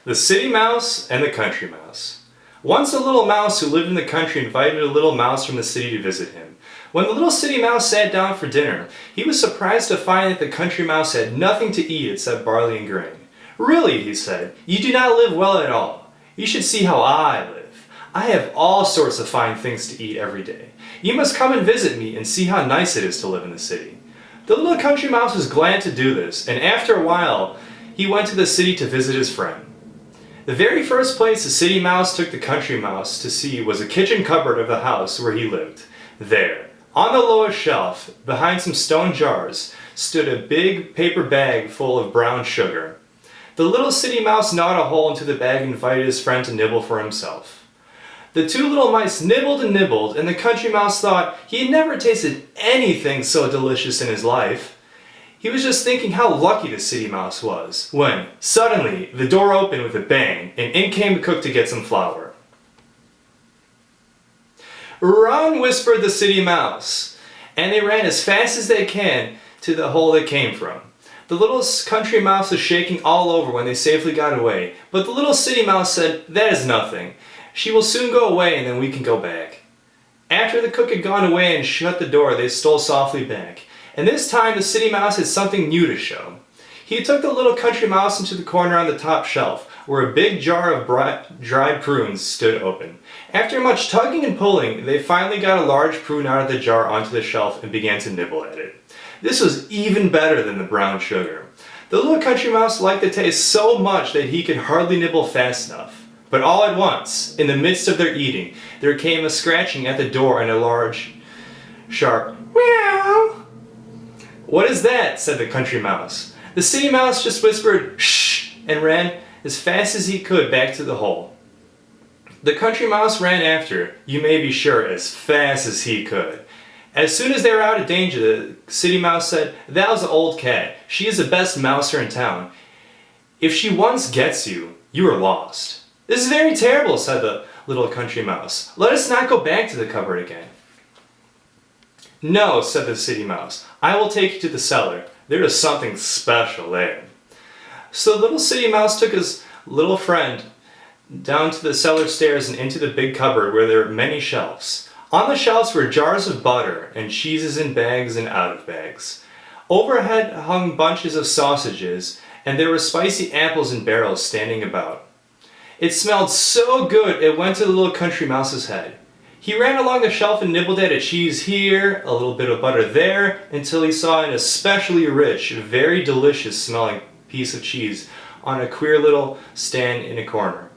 The City Mouse and the Country Mouse. Once a little mouse who lived in the country invited a little mouse from the city to visit him. When the little city mouse sat down for dinner, he was surprised to find that the country mouse had nothing to eat except barley and grain. "Really," he said, "you do not live well at all. You should see how I live. I have all sorts of fine things to eat every day. You must come and visit me and see how nice it is to live in the city." The little country mouse was glad to do this, and after a while, he went to the city to visit his friend. The very first place the city mouse took the country mouse to see was a kitchen cupboard of the house where he lived. There, on the lowest shelf, behind some stone jars, stood a big paper bag full of brown sugar. The little city mouse gnawed a hole into the bag and invited his friend to nibble for himself. The two little mice nibbled and nibbled, and the country mouse thought he had never tasted anything so delicious in his life. He was just thinking how lucky the city mouse was, when, suddenly, the door opened with a bang, and in came the cook to get some flour. "Run," whispered the city mouse, and they ran as fast as they can to the hole they came from. The little country mouse was shaking all over when they safely got away, but the little city mouse said, "That is nothing. She will soon go away and then we can go back." After the cook had gone away and shut the door, they stole softly back. And this time the city mouse had something new to show. He took the little country mouse into the corner on the top shelf, where a big jar of dried prunes stood open. After much tugging and pulling, they finally got a large prune out of the jar onto the shelf and began to nibble at it. This was even better than the brown sugar. The little country mouse liked the taste so much that he could hardly nibble fast enough. But all at once, in the midst of their eating, there came a scratching at the door and a large, sharp meow. "What is that?" said the country mouse. The city mouse just whispered, "Shh," and ran as fast as he could back to the hole. The country mouse ran after, you may be sure, as fast as he could. As soon as they were out of danger, the city mouse said, "That was an old cat. She is the best mouser in town. If she once gets you, you are lost." "This is very terrible," said the little country mouse. "Let us not go back to the cupboard again." "No," said the city mouse. "I will take you to the cellar. There is something special there." So the little city mouse took his little friend down to the cellar stairs and into the big cupboard where there were many shelves. On the shelves were jars of butter and cheeses in bags and out of bags. Overhead hung bunches of sausages, and there were spicy apples in barrels standing about. It smelled so good it went to the little country mouse's head. He ran along the shelf and nibbled at a cheese here, a little bit of butter there, until he saw an especially rich, very delicious smelling piece of cheese on a queer little stand in a corner.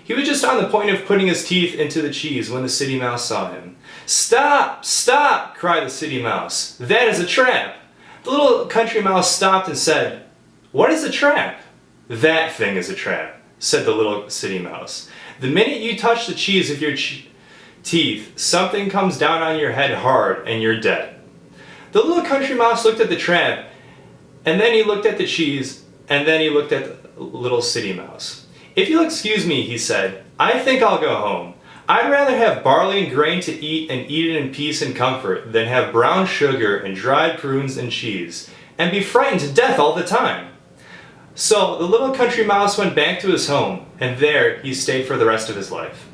He was just on the point of putting his teeth into the cheese when the city mouse saw him. "Stop! Stop!" cried the city mouse. "That is a trap!" The little country mouse stopped and said, "What is a trap?" "That thing is a trap," said the little city mouse. "The minute you touch the cheese with your teeth, something comes down on your head hard and you're dead." The little country mouse looked at the trap, and then he looked at the cheese, and then he looked at the little city mouse. "If you'll excuse me," he said, "I think I'll go home. I'd rather have barley and grain to eat and eat it in peace and comfort than have brown sugar and dried prunes and cheese, and be frightened to death all the time." So the little country mouse went back to his home, and there he stayed for the rest of his life.